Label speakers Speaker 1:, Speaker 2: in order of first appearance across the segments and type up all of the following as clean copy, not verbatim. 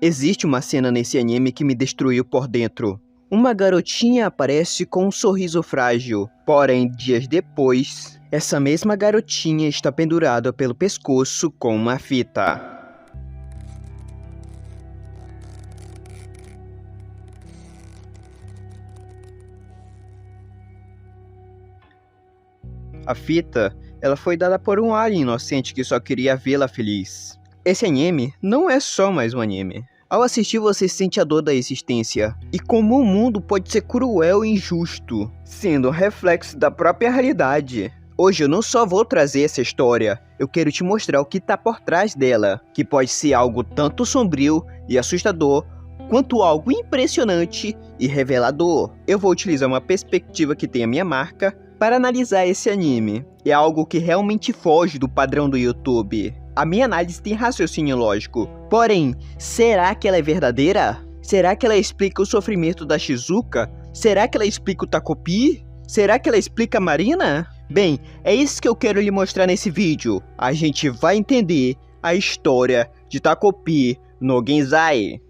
Speaker 1: Existe uma cena nesse anime que me destruiu por dentro. Uma garotinha aparece com um sorriso frágil, porém, dias depois, essa mesma garotinha está pendurada pelo pescoço com uma fita. A fita, ela foi dada por um alien inocente que só queria vê-la feliz. Esse anime não é só mais um anime. Ao assistir, você sente a dor da existência e como o mundo pode ser cruel e injusto, sendo um reflexo da própria realidade. Hoje eu não só vou trazer essa história, eu quero te mostrar o que está por trás dela, que pode ser algo tanto sombrio e assustador, quanto algo impressionante e revelador. Eu vou utilizar uma perspectiva que tem a minha marca para analisar esse anime. É algo que realmente foge do padrão do YouTube. A minha análise tem raciocínio lógico. Porém, será que ela é verdadeira? Será que ela explica o sofrimento da Shizuka? Será que ela explica o Takopi? Será que ela explica a Marina? Bem, é isso que eu quero lhe mostrar nesse vídeo. A gente vai entender a história de Takopi no Genzai.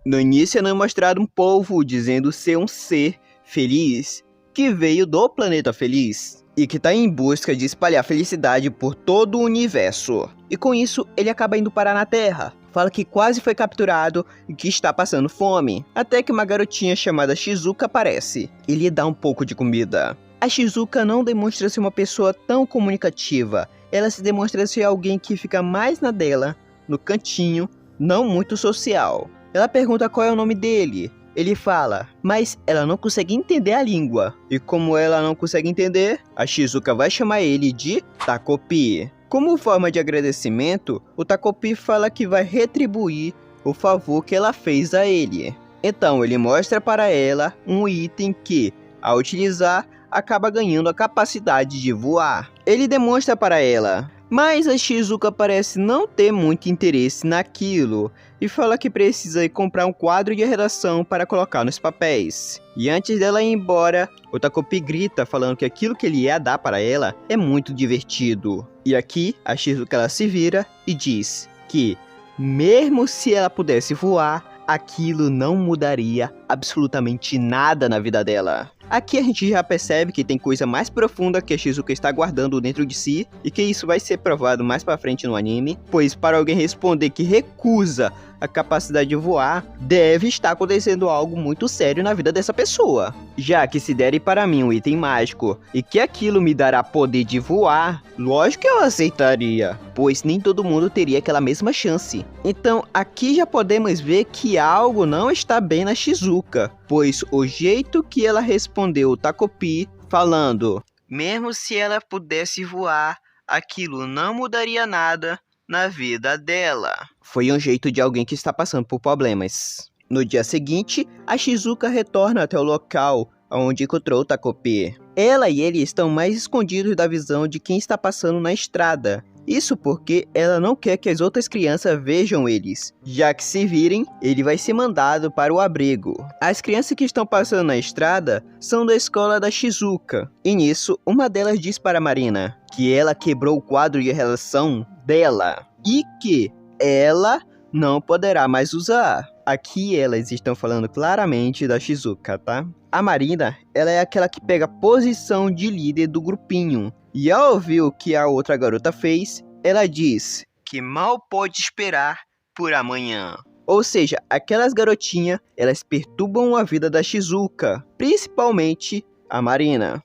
Speaker 1: No início é nos mostrado um povo dizendo ser um ser feliz, que veio do planeta feliz, e que está em busca de espalhar felicidade por todo o universo. E com isso, ele acaba indo parar na Terra. Fala que quase foi capturado e que está passando fome, até que uma garotinha chamada Shizuka aparece e lhe dá um pouco de comida. A Shizuka não demonstra ser uma pessoa tão comunicativa, ela se demonstra ser alguém que fica mais na dela, no cantinho, não muito social. Ela pergunta qual é o nome dele. Ele fala, mas ela não consegue entender a língua. E como ela não consegue entender, a Shizuka vai chamar ele de Takopi. Como forma de agradecimento, o Takopi fala que vai retribuir o favor que ela fez a ele. Então ele mostra para ela um item que, ao utilizar, acaba ganhando a capacidade de voar. Ele demonstra para ela, mas a Shizuka parece não ter muito interesse naquilo e fala que precisa ir comprar um quadro de redação para colocar nos papéis. E antes dela ir embora, o Takopi grita falando que aquilo que ele ia dar para ela é muito divertido. E aqui a Shizuka ela se vira e diz que mesmo se ela pudesse voar, aquilo não mudaria absolutamente nada na vida dela. Aqui a gente já percebe que tem coisa mais profunda que a Shizuka está guardando dentro de si e que isso vai ser provado mais pra frente no anime, pois para alguém responder que recusa a capacidade de voar, deve estar acontecendo algo muito sério na vida dessa pessoa. Já que se derem para mim um item mágico e que aquilo me dará poder de voar, lógico que eu aceitaria, pois nem todo mundo teria aquela mesma chance. Então aqui já podemos ver que algo não está bem na Shizuka, pois o jeito que ela respondeu o Takopi, falando, mesmo se ela pudesse voar, aquilo não mudaria nada na vida dela, foi um jeito de alguém que está passando por problemas. No dia seguinte, a Shizuka retorna até o local onde encontrou o Takopi. Ela e ele estão mais escondidos da visão de quem está passando na estrada. Isso porque ela não quer que as outras crianças vejam eles, já que se virem, ele vai ser mandado para o abrigo. As crianças que estão passando na estrada são da escola da Shizuka, e nisso, uma delas diz para Marina que ela quebrou o quadro de relação dela, e que ela não poderá mais usar. Aqui elas estão falando claramente da Shizuka, tá? A Marina, ela é aquela que pega a posição de líder do grupinho. E ao ouvir o que a outra garota fez, ela diz que mal pode esperar por amanhã. Ou seja, aquelas garotinhas, elas perturbam a vida da Shizuka, principalmente a Marina.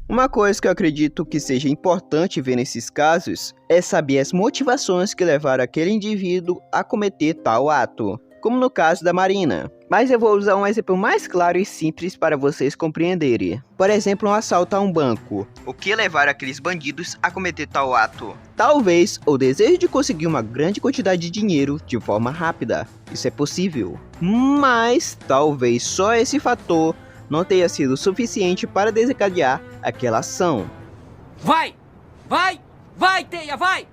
Speaker 1: Uma coisa que eu acredito que seja importante ver nesses casos é saber as motivações que levaram aquele indivíduo a cometer tal ato, como no caso da Marina. Mas eu vou usar um exemplo mais claro e simples para vocês compreenderem. Por exemplo, um assalto a um banco. O que levaram aqueles bandidos a cometer tal ato? Talvez o desejo de conseguir uma grande quantidade de dinheiro de forma rápida. Isso é possível. Mas talvez só esse fator não tenha sido suficiente para desencadear aquela ação.
Speaker 2: Vai! Vai! Vai, Teia, vai!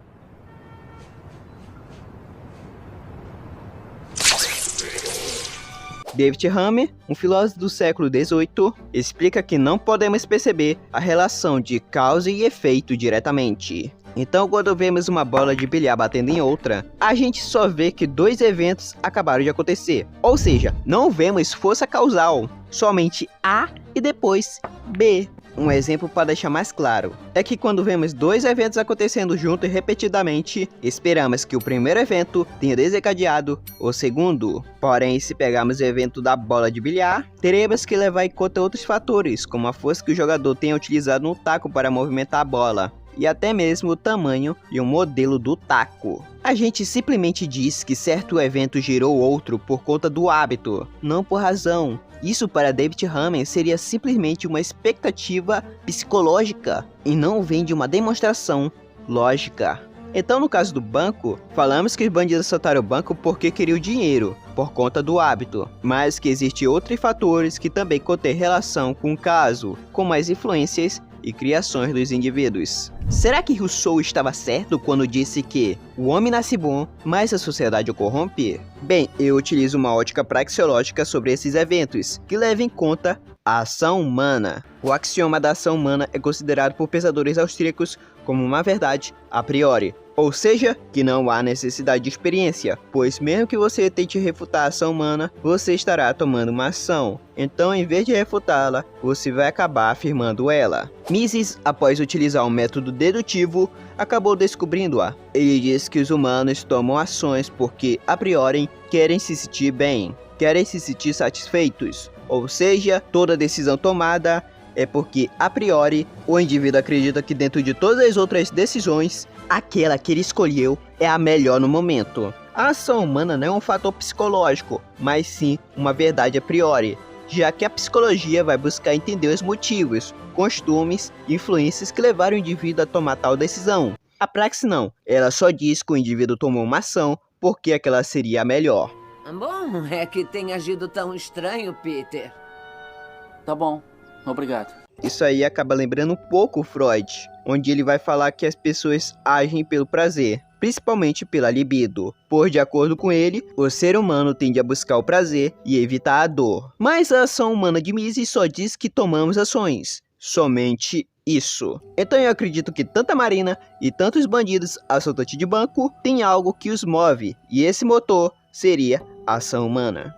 Speaker 1: David Hume, um filósofo do século XVIII, explica que não podemos perceber a relação de causa e efeito diretamente. Então, quando vemos uma bola de bilhar batendo em outra, a gente só vê que dois eventos acabaram de acontecer. Ou seja, não vemos força causal, somente A e depois B. Um exemplo para deixar mais claro é que quando vemos dois eventos acontecendo juntos e repetidamente, esperamos que o primeiro evento tenha desencadeado o segundo. Porém, se pegarmos o evento da bola de bilhar, teremos que levar em conta outros fatores, como a força que o jogador tenha utilizado no taco para movimentar a bola, e até mesmo o tamanho e o modelo do taco. A gente simplesmente diz que certo evento gerou outro por conta do hábito, não por razão. Isso para David Hume seria simplesmente uma expectativa psicológica e não vem de uma demonstração lógica. Então, no caso do banco, falamos que os bandidos assaltaram o banco porque queriam dinheiro, por conta do hábito, mas que existem outros fatores que também contêm relação com o caso, como as influências e criações dos indivíduos. Será que Rousseau estava certo quando disse que o homem nasce bom, mas a sociedade o corrompe? Bem, eu utilizo uma ótica praxeológica sobre esses eventos, que leva em conta a ação humana. O axioma da ação humana é considerado por pensadores austríacos como uma verdade a priori, ou seja, que não há necessidade de experiência, pois mesmo que você tente refutar a ação humana, você estará tomando uma ação. Então, em vez de refutá-la, você vai acabar afirmando ela. Mises, após utilizar um método dedutivo, acabou descobrindo-a. Ele diz que os humanos tomam ações porque, a priori, querem se sentir bem, querem se sentir satisfeitos. Ou seja, toda decisão tomada é porque, a priori, o indivíduo acredita que dentro de todas as outras decisões, aquela que ele escolheu é a melhor no momento. A ação humana não é um fator psicológico, mas sim uma verdade a priori, já que a psicologia vai buscar entender os motivos, costumes e influências que levaram o indivíduo a tomar tal decisão. A praxis não, ela só diz que o indivíduo tomou uma ação porque aquela seria a melhor.
Speaker 2: Bom, é que tem agido tão estranho, Peter.
Speaker 3: Tá bom, obrigado.
Speaker 1: Isso aí acaba lembrando um pouco Freud, onde ele vai falar que as pessoas agem pelo prazer, principalmente pela libido, pois de acordo com ele, o ser humano tende a buscar o prazer e evitar a dor. Mas a ação humana de Mises só diz que tomamos ações, somente isso. Então eu acredito que tanto a Marina e tantos bandidos assaltantes de banco têm algo que os move, e esse motor seria a ação humana.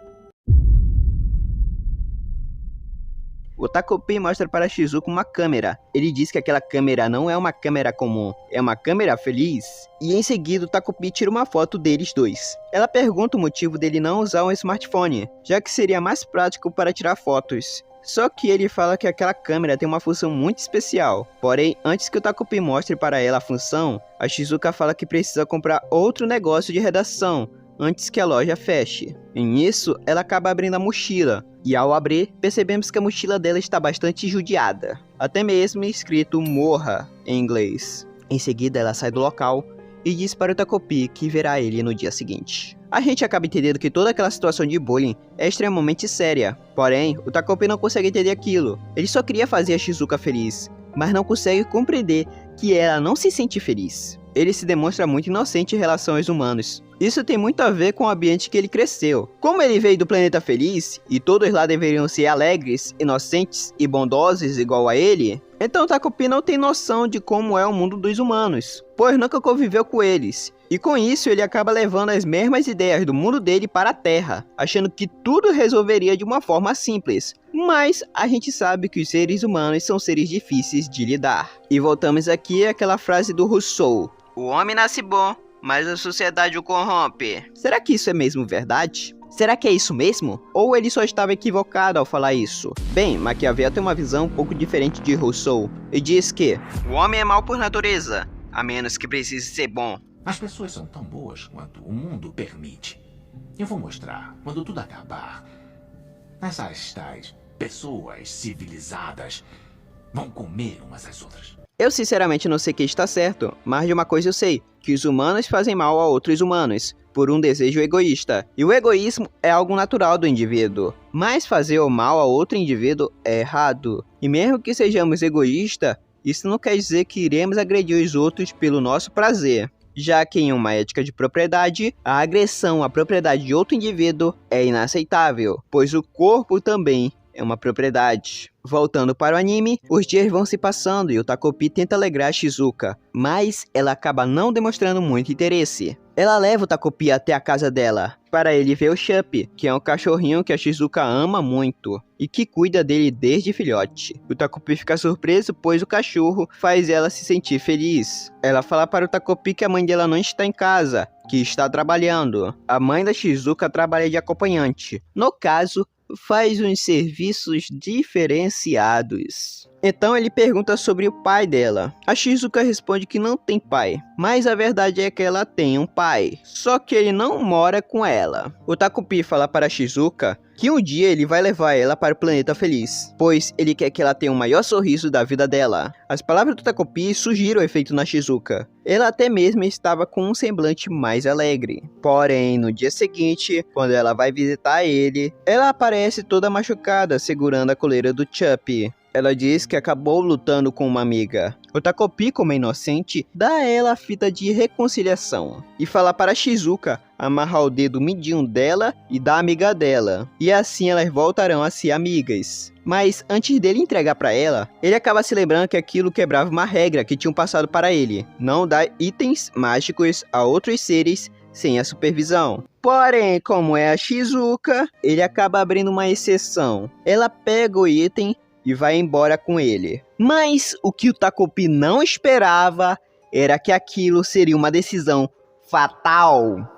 Speaker 1: O Takopi mostra para Shizuka uma câmera. Ele diz que aquela câmera não é uma câmera comum, é uma câmera feliz. E em seguida o Takopi tira uma foto deles dois. Ela pergunta o motivo dele não usar um smartphone, já que seria mais prático para tirar fotos. Só que ele fala que aquela câmera tem uma função muito especial. Porém, antes que o Takopi mostre para ela a função, a Shizuka fala que precisa comprar outro negócio de redação antes que a loja feche. E nisso, ela acaba abrindo a mochila. E ao abrir, percebemos que a mochila dela está bastante judiada. Até mesmo escrito morra em inglês. Em seguida, ela sai do local e diz para o Takopi que verá ele no dia seguinte. A gente acaba entendendo que toda aquela situação de bullying é extremamente séria. Porém, o Takopi não consegue entender aquilo. Ele só queria fazer a Shizuka feliz, mas não consegue compreender que ela não se sente feliz. Ele se demonstra muito inocente em relação aos humanos. Isso tem muito a ver com o ambiente que ele cresceu. Como ele veio do planeta feliz, e todos lá deveriam ser alegres, inocentes e bondosos igual a ele, então Takopi não tem noção de como é o mundo dos humanos, pois nunca conviveu com eles. E com isso ele acaba levando as mesmas ideias do mundo dele para a Terra, achando que tudo resolveria de uma forma simples. Mas a gente sabe que os seres humanos são seres difíceis de lidar. E voltamos aqui àquela frase do Rousseau: o homem nasce bom, mas a sociedade o corrompe. Será que isso é mesmo verdade? Será que é isso mesmo? Ou ele só estava equivocado ao falar isso? Bem, Maquiavel tem uma visão um pouco diferente de Rousseau. E diz que o homem é mau por natureza, a menos que precise ser bom.
Speaker 4: As pessoas são tão boas quanto o mundo permite. Eu vou mostrar, quando tudo acabar, essas tais pessoas civilizadas vão comer umas às outras.
Speaker 1: Eu sinceramente não sei quem está certo, mas de uma coisa eu sei, que os humanos fazem mal a outros humanos, por um desejo egoísta. E o egoísmo é algo natural do indivíduo, mas fazer o mal a outro indivíduo é errado. E mesmo que sejamos egoístas, isso não quer dizer que iremos agredir os outros pelo nosso prazer. já que em uma ética de propriedade, a agressão à propriedade de outro indivíduo é inaceitável, pois o corpo também é uma propriedade. Voltando para o anime, os dias vão se passando e o Takopi tenta alegrar a Shizuka, mas ela acaba não demonstrando muito interesse. Ela leva o Takopi até a casa dela, para ele ver o Chup, que é um cachorrinho que a Shizuka ama muito, e que cuida dele desde filhote. O Takopi fica surpreso, pois o cachorro faz ela se sentir feliz. Ela fala para o Takopi que a mãe dela não está em casa, que está trabalhando. A mãe da Shizuka trabalha de acompanhante. No caso, faz uns serviços diferenciados. Então ele pergunta sobre o pai dela. A Shizuka responde que não tem pai, mas a verdade é que ela tem um pai, só que ele não mora com ela. O Takopi fala para a Shizuka que um dia ele vai levar ela para o planeta feliz, pois ele quer que ela tenha o maior sorriso da vida dela. As palavras do Takopi surgiram efeito na Shizuka. Ela até mesmo estava com um semblante mais alegre. Porém, no dia seguinte, quando ela vai visitar ele, ela aparece toda machucada, segurando a coleira do Chup. Ela diz que acabou lutando com uma amiga. O Takopi, como é inocente, dá a ela a fita de reconciliação e fala para Shizuka amarrar o dedo mindinho dela e da amiga dela, e assim elas voltarão a ser amigas. Mas antes dele entregar para ela, ele acaba se lembrando que aquilo quebrava uma regra que tinham passado para ele: não dar itens mágicos a outros seres sem a supervisão. Porém, como é a Shizuka, ele acaba abrindo uma exceção. Ela pega o item e vai embora com ele. Mas o que o Takopi não esperava era que aquilo seria uma decisão fatal.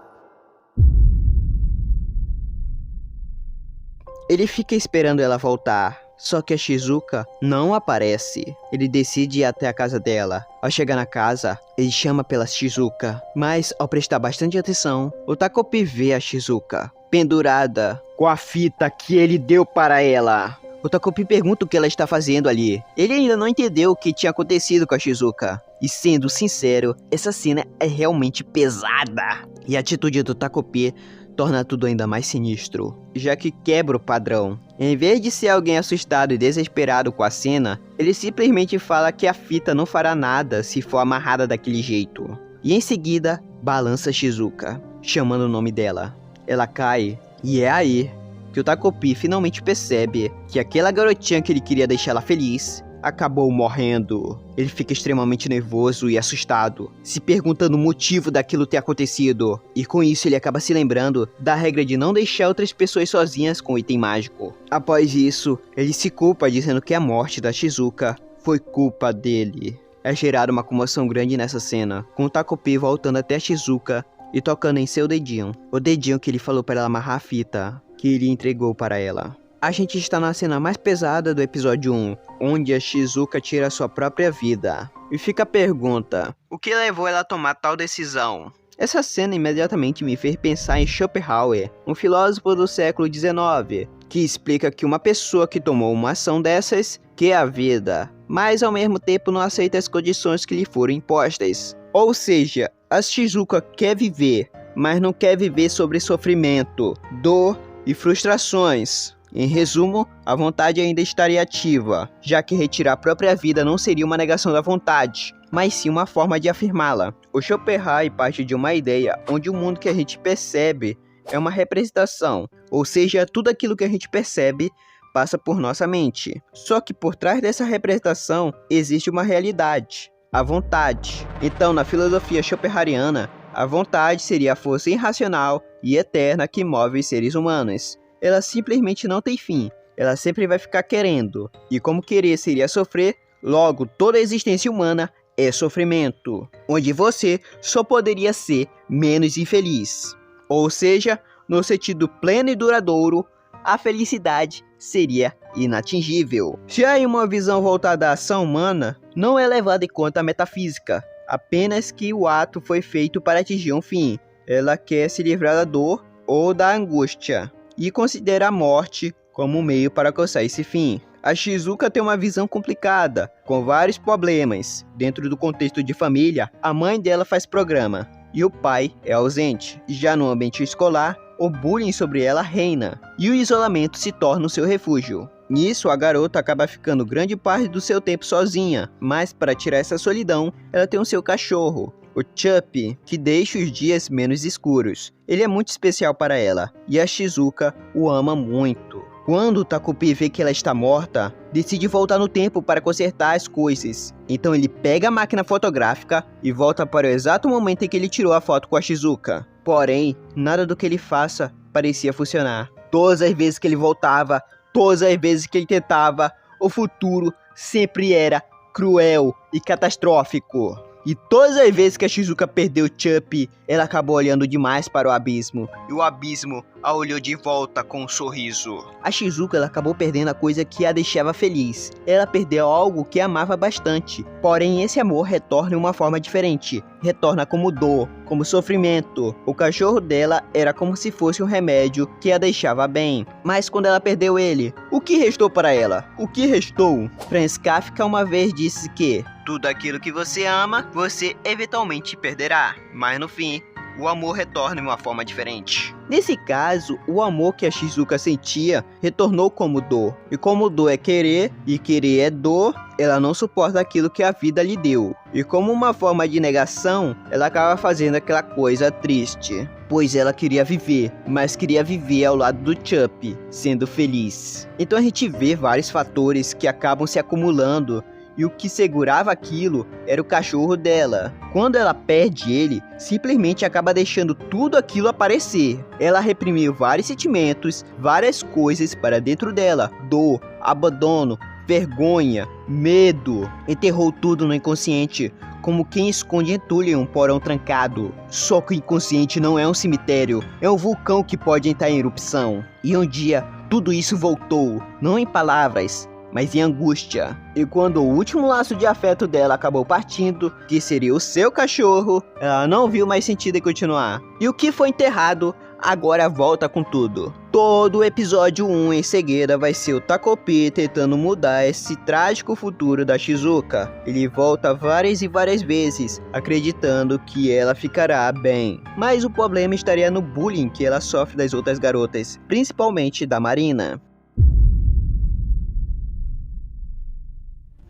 Speaker 1: Ele fica esperando ela voltar, só que a Shizuka não aparece. Ele decide ir até a casa dela. Ao chegar na casa, ele chama pela Shizuka, mas ao prestar bastante atenção, o Takopi vê a Shizuka pendurada com a fita que ele deu para ela. O Takopi pergunta o que ela está fazendo ali. Ele ainda não entendeu o que tinha acontecido com a Shizuka. E sendo sincero, essa cena é realmente pesada. E a atitude do Takopi torna tudo ainda mais sinistro, já que quebra o padrão. Em vez de ser alguém assustado e desesperado com a cena, ele simplesmente fala que a fita não fará nada se for amarrada daquele jeito. E em seguida, balança Shizuka, chamando o nome dela. Ela cai, e é aí que o Takopi finalmente percebe que aquela garotinha que ele queria deixar ela feliz acabou morrendo. Ele fica extremamente nervoso e assustado, se perguntando o motivo daquilo ter acontecido. E com isso ele acaba se lembrando da regra de não deixar outras pessoas sozinhas com o item mágico. Após isso, ele se culpa dizendo que a morte da Shizuka foi culpa dele. É gerada uma comoção grande nessa cena, com o Takopi voltando até a Shizuka e tocando em seu dedinho. O dedinho que ele falou para ela amarrar a fita que ele entregou para ela. A gente está na cena mais pesada do episódio 1, onde a Shizuka tira sua própria vida. E fica a pergunta: o que levou ela a tomar tal decisão? Essa cena imediatamente me fez pensar em Schopenhauer, um filósofo do século XIX, que explica que uma pessoa que tomou uma ação dessas quer a vida, mas ao mesmo tempo não aceita as condições que lhe foram impostas. Ou seja, a Shizuka quer viver, mas não quer viver sobre sofrimento, dor e frustrações. Em resumo, a vontade ainda estaria ativa, já que retirar a própria vida não seria uma negação da vontade, mas sim uma forma de afirmá-la. O Schopenhauer parte de uma ideia onde o mundo que a gente percebe é uma representação, ou seja, tudo aquilo que a gente percebe passa por nossa mente. Só que por trás dessa representação existe uma realidade, a vontade. Então, na filosofia schopenhaueriana, a vontade seria a força irracional e eterna que move os seres humanos. Ela simplesmente não tem fim, ela sempre vai ficar querendo. E como querer seria sofrer, logo toda a existência humana é sofrimento, onde você só poderia ser menos infeliz. Ou seja, no sentido pleno e duradouro, a felicidade seria inatingível. Já em uma visão voltada à ação humana, não é levada em conta a metafísica, apenas que o ato foi feito para atingir um fim. Ela quer se livrar da dor ou da angústia, e considera a morte como um meio para alcançar esse fim. A Shizuka tem uma visão complicada, com vários problemas. Dentro do contexto de família, a mãe dela faz programa, e o pai é ausente. Já no ambiente escolar, o bullying sobre ela reina, e o isolamento se torna o seu refúgio. Nisso, a garota acaba ficando grande parte do seu tempo sozinha, mas para tirar essa solidão, ela tem o seu cachorro, o Chup, que deixa os dias menos escuros. Ele é muito especial para ela, e a Shizuka o ama muito. Quando o Takopi vê que ela está morta, decide voltar no tempo para consertar as coisas. Então ele pega a máquina fotográfica e volta para o exato momento em que ele tirou a foto com a Shizuka. Porém, nada do que ele faça parecia funcionar. Todas as vezes que ele voltava, todas as vezes que ele tentava, o futuro sempre era cruel e catastrófico. E todas as vezes que a Shizuka perdeu o Chup, ela acabou olhando demais para o abismo. E o abismo a olhou de volta com um sorriso. A Shizuka ela acabou perdendo a coisa que a deixava feliz. Ela perdeu algo que amava bastante. Porém, esse amor retorna em uma forma diferente. Retorna como dor, como sofrimento. O cachorro dela era como se fosse um remédio que a deixava bem. Mas quando ela perdeu ele, o que restou para ela? O que restou? Franz Kafka uma vez disse que tudo aquilo que você ama, você eventualmente perderá. Mas no fim, o amor retorna em uma forma diferente. Nesse caso, o amor que a Shizuka sentia retornou como dor. E como dor é querer, e querer é dor, ela não suporta aquilo que a vida lhe deu. E como uma forma de negação, ela acaba fazendo aquela coisa triste. Pois ela queria viver, mas queria viver ao lado do Chup, sendo feliz. Então a gente vê vários fatores que acabam se acumulando. E o que segurava aquilo era o cachorro dela. Quando ela perde ele, simplesmente acaba deixando tudo aquilo aparecer. Ela reprimiu vários sentimentos, várias coisas para dentro dela. Dor, abandono, vergonha, medo. Enterrou tudo no inconsciente, como quem esconde entulho em um porão trancado. Só que o inconsciente não é um cemitério, é um vulcão que pode entrar em erupção. E um dia, tudo isso voltou, não em palavras, mas em angústia. E quando o último laço de afeto dela acabou partindo, que seria o seu cachorro, ela não viu mais sentido em continuar. E o que foi enterrado, agora volta com tudo. Todo o episódio 1 em seguida vai ser o Takopi tentando mudar esse trágico futuro da Shizuka. Ele volta várias e várias vezes, acreditando que ela ficará bem. Mas o problema estaria no bullying que ela sofre das outras garotas, principalmente da Marina.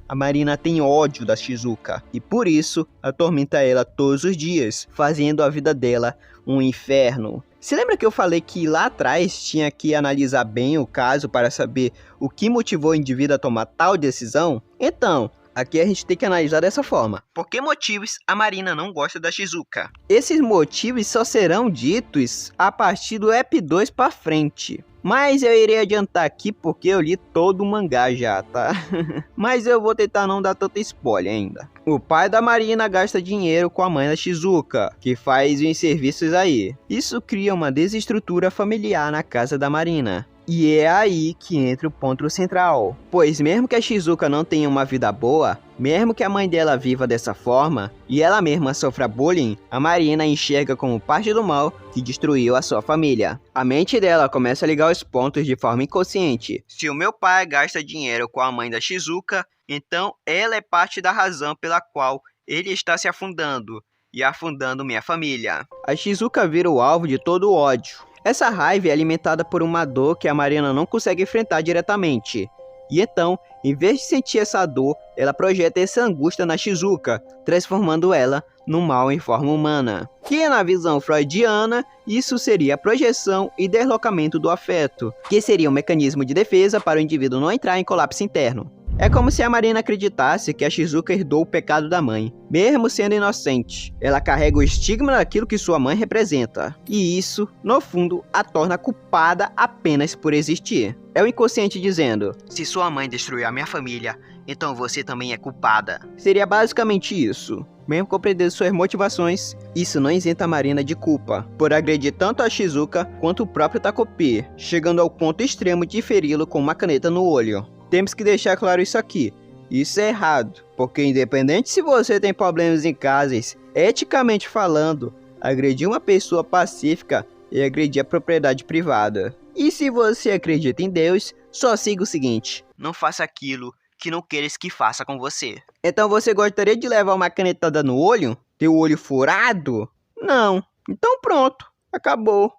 Speaker 1: A Marina tem ódio da Shizuka e por isso atormenta ela todos os dias, fazendo a vida dela um inferno. Se lembra que eu falei que lá atrás tinha que analisar bem o caso para saber o que motivou o indivíduo a tomar tal decisão? Então, aqui a gente tem que analisar dessa forma. Por que motivos a Marina não gosta da Shizuka? Esses motivos só serão ditos a partir do EP 2 para frente. Mas eu irei adiantar aqui porque eu li todo o mangá já, tá? Mas eu vou tentar não dar tanto spoiler ainda. O pai da Marina gasta dinheiro com a mãe da Shizuka, que faz uns serviços aí. Isso cria uma desestrutura familiar na casa da Marina. E é aí que entra o ponto central. Pois mesmo que a Shizuka não tenha uma vida boa, mesmo que a mãe dela viva dessa forma, e ela mesma sofra bullying, a Marina enxerga como parte do mal que destruiu a sua família. A mente dela começa a ligar os pontos de forma inconsciente. Se o meu pai gasta dinheiro com a mãe da Shizuka, então ela é parte da razão pela qual ele está se afundando, e afundando minha família. A Shizuka vira o alvo de todo o ódio. Essa raiva é alimentada por uma dor que a Marina não consegue enfrentar diretamente. E então, em vez de sentir essa dor, ela projeta essa angústia na Shizuka, transformando ela no mal em forma humana. Que na visão freudiana, isso seria a projeção e deslocamento do afeto, que seria um mecanismo de defesa para o indivíduo não entrar em colapso interno. É como se a Marina acreditasse que a Shizuka herdou o pecado da mãe, mesmo sendo inocente. Ela carrega o estigma daquilo que sua mãe representa. E isso, no fundo, a torna culpada apenas por existir. É o inconsciente dizendo, se sua mãe destruiu a minha família, então você também é culpada. Seria basicamente isso. Mesmo compreendendo suas motivações, isso não isenta a Marina de culpa, por agredir tanto a Shizuka quanto o próprio Takopi, chegando ao ponto extremo de feri-lo com uma caneta no olho. Temos que deixar claro isso aqui. Isso é errado, porque independente se você tem problemas em casa, eticamente falando, agredir uma pessoa pacífica é agredir a propriedade privada. E se você acredita em Deus, só siga o seguinte: não faça aquilo que não queres que faça com você. Então você gostaria de levar uma canetada no olho? Ter o olho furado? Não. Então pronto, acabou.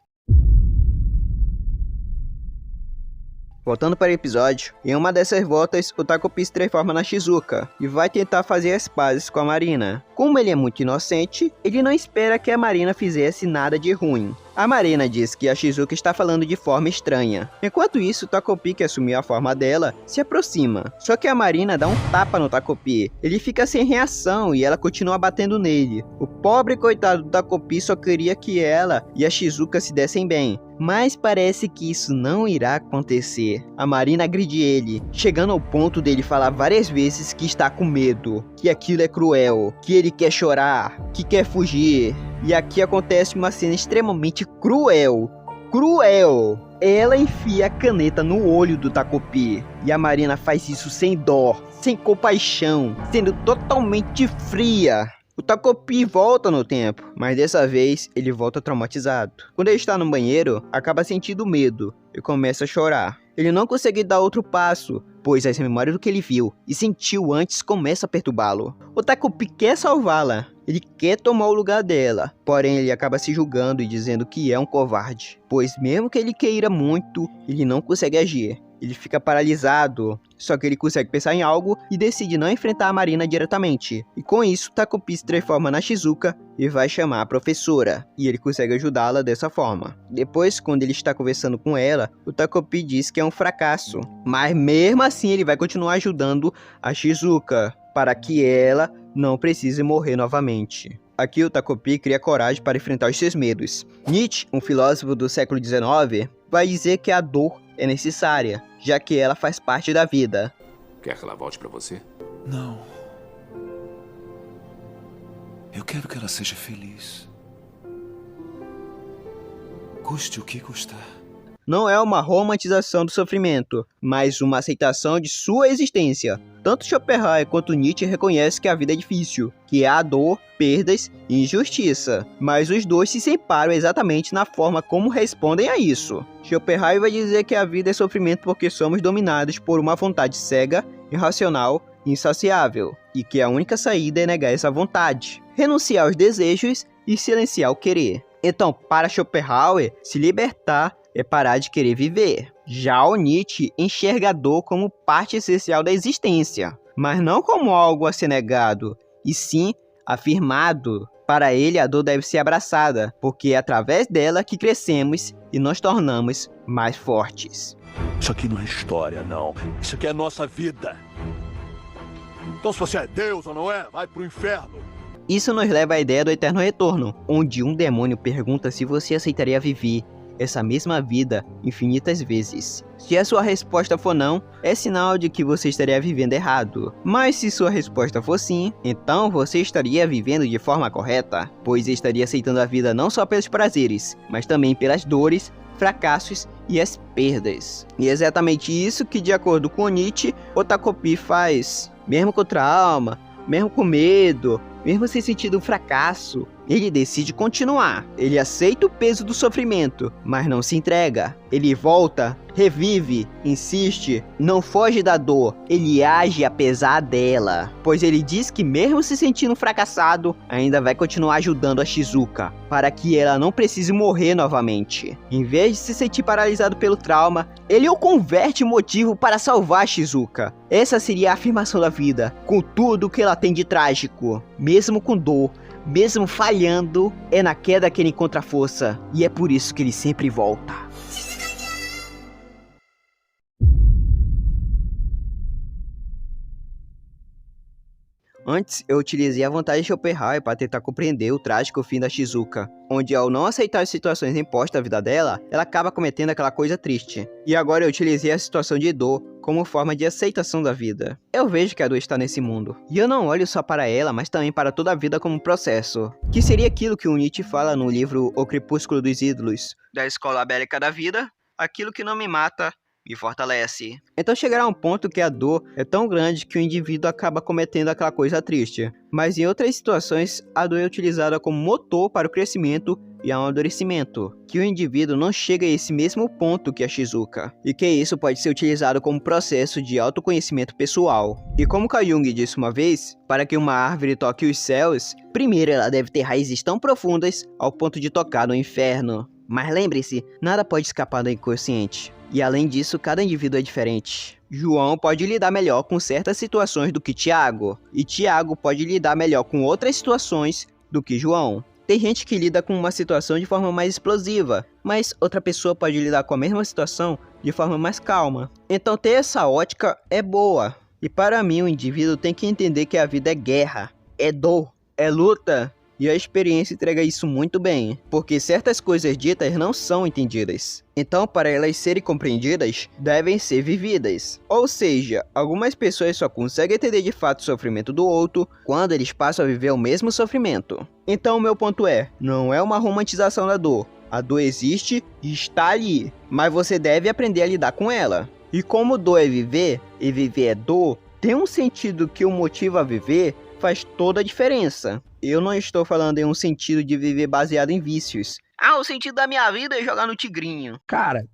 Speaker 1: Voltando para o episódio, em uma dessas voltas, o Takopi se transforma na Shizuka e vai tentar fazer as pazes com a Marina. Como ele é muito inocente, ele não espera que a Marina fizesse nada de ruim. A Marina diz que a Shizuka está falando de forma estranha. Enquanto isso, o Takopi, que assumiu a forma dela, se aproxima. Só que a Marina dá um tapa no Takopi. Ele fica sem reação e ela continua batendo nele. O pobre coitado do Takopi só queria que ela e a Shizuka se dessem bem. Mas parece que isso não irá acontecer. A Marina agride ele, chegando ao ponto dele falar várias vezes que está com medo, que aquilo é cruel, que ele quer chorar, que quer fugir. E aqui acontece uma cena extremamente cruel. Cruel! Ela enfia a caneta no olho do Takopi. E a Marina faz isso sem dó, sem compaixão, sendo totalmente fria. O Takopi volta no tempo, mas dessa vez ele volta traumatizado. Quando ele está no banheiro, acaba sentindo medo e começa a chorar. Ele não consegue dar outro passo, pois as memórias do que ele viu e sentiu antes começam a perturbá-lo. O Takopi quer salvá-la, ele quer tomar o lugar dela, porém ele acaba se julgando e dizendo que é um covarde, pois mesmo que ele queira muito, ele não consegue agir. Ele fica paralisado, só que ele consegue pensar em algo e decide não enfrentar a Marina diretamente. E com isso, Takopi se transforma na Shizuka e vai chamar a professora, e ele consegue ajudá-la dessa forma. Depois, quando ele está conversando com ela, o Takopi diz que é um fracasso, mas mesmo assim ele vai continuar ajudando a Shizuka, para que ela não precise morrer novamente. Aqui o Takopi cria coragem para enfrentar os seus medos. Nietzsche, um filósofo do século XIX, vai dizer que a dor é necessária, já que ela faz parte da vida.
Speaker 5: Quer que ela volte pra você?
Speaker 6: Não. Eu quero que ela seja feliz. Custe o que custar.
Speaker 1: Não é uma romantização do sofrimento, mas uma aceitação de sua existência. Tanto Schopenhauer quanto Nietzsche reconhecem que a vida é difícil, que há dor, perdas e injustiça, mas os dois se separam exatamente na forma como respondem a isso. Schopenhauer vai dizer que a vida é sofrimento porque somos dominados por uma vontade cega, irracional e insaciável, e que a única saída é negar essa vontade, renunciar aos desejos e silenciar o querer. Então, para Schopenhauer, se libertar é parar de querer viver. Já o Nietzsche enxerga a dor como parte essencial da existência, mas não como algo a ser negado, e sim afirmado. Para ele, a dor deve ser abraçada, porque é através dela que crescemos e nos tornamos mais fortes.
Speaker 7: Isso aqui não é história, não. Isso aqui é a nossa vida. Então se você é Deus ou não é, vai pro inferno.
Speaker 1: Isso nos leva à ideia do eterno retorno, onde um demônio pergunta se você aceitaria viver essa mesma vida infinitas vezes. Se a sua resposta for não, é sinal de que você estaria vivendo errado. Mas se sua resposta for sim, então você estaria vivendo de forma correta, pois estaria aceitando a vida não só pelos prazeres, mas também pelas dores, fracassos e as perdas. E é exatamente isso que, de acordo com Nietzsche, o Takopi faz. Mesmo com trauma, mesmo com medo, mesmo sem sentir um fracasso, ele decide continuar. Ele aceita o peso do sofrimento, mas não se entrega. Ele volta, revive, insiste, não foge da dor. Ele age apesar dela, pois ele diz que mesmo se sentindo fracassado, ainda vai continuar ajudando a Shizuka, para que ela não precise morrer novamente. Em vez de se sentir paralisado pelo trauma, ele o converte em motivo para salvar a Shizuka. Essa seria a afirmação da vida, com tudo que ela tem de trágico. Mesmo com dor, mesmo falhando, é na queda que ele encontra força, e é por isso que ele sempre volta. Antes, eu utilizei a vontade de Schopenhauer para tentar compreender o trágico fim da Shizuka, onde ao não aceitar as situações impostas à vida dela, ela acaba cometendo aquela coisa triste. E agora eu utilizei a situação de dor como forma de aceitação da vida. Eu vejo que a dor está nesse mundo, e eu não olho só para ela, mas também para toda a vida como um processo, que seria aquilo que o Nietzsche fala no livro O Crepúsculo dos Ídolos, da Escola Bélica da Vida: aquilo que não me mata me fortalece. Então chegará um ponto que a dor é tão grande que o indivíduo acaba cometendo aquela coisa triste. Mas em outras situações, a dor é utilizada como motor para o crescimento e amadurecimento, que o indivíduo não chega a esse mesmo ponto que a Shizuka, e que isso pode ser utilizado como processo de autoconhecimento pessoal. E como Carl Jung disse uma vez, para que uma árvore toque os céus, primeiro ela deve ter raízes tão profundas ao ponto de tocar no inferno. Mas lembre-se, nada pode escapar do inconsciente. E além disso, cada indivíduo é diferente. João pode lidar melhor com certas situações do que Tiago, e Tiago pode lidar melhor com outras situações do que João. Tem gente que lida com uma situação de forma mais explosiva, mas outra pessoa pode lidar com a mesma situação de forma mais calma. Então ter essa ótica é boa. E para mim o indivíduo tem que entender que a vida é guerra, é dor, é luta. E a experiência entrega isso muito bem, porque certas coisas ditas não são entendidas. Então, para elas serem compreendidas, devem ser vividas. Ou seja, algumas pessoas só conseguem entender de fato o sofrimento do outro quando eles passam a viver o mesmo sofrimento. Então, o meu ponto é, não é uma romantização da dor. A dor existe e está ali, mas você deve aprender a lidar com ela. E como dor é viver, e viver é dor, tem um sentido que o motiva a viver faz toda a diferença. Eu não estou falando em um sentido de viver baseado em vícios. O sentido da minha vida é jogar no tigrinho.
Speaker 8: Cara,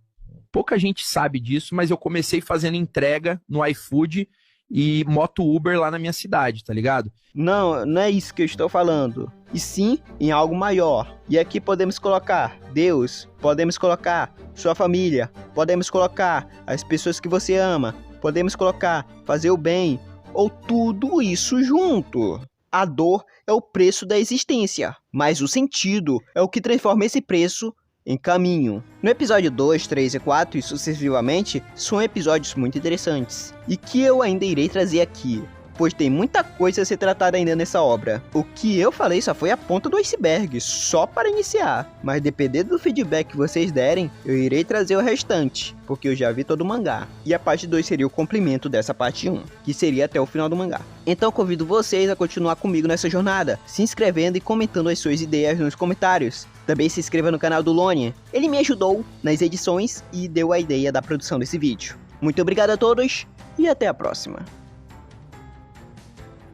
Speaker 8: pouca gente sabe disso, mas eu comecei fazendo entrega no iFood e moto Uber lá na minha cidade, tá ligado?
Speaker 1: Não, não é isso que eu estou falando. E sim, em algo maior. E aqui podemos colocar Deus, podemos colocar sua família, podemos colocar as pessoas que você ama, podemos colocar fazer o bem, ou tudo isso junto. A dor é o preço da existência, mas o sentido é o que transforma esse preço em caminho. No episódio 2, 3 e 4 e sucessivamente, são episódios muito interessantes, e que eu ainda irei trazer aqui, pois tem muita coisa a ser tratada ainda nessa obra. O que eu falei só foi a ponta do iceberg, só para iniciar, mas dependendo do feedback que vocês derem, eu irei trazer o restante, porque eu já vi todo o mangá. E a parte 2 seria o complemento dessa parte 1, que seria até o final do mangá. Então convido vocês a continuar comigo nessa jornada, se inscrevendo e comentando as suas ideias nos comentários. Também se inscreva no canal do Lone, ele me ajudou nas edições e deu a ideia da produção desse vídeo. Muito obrigado a todos e até a próxima.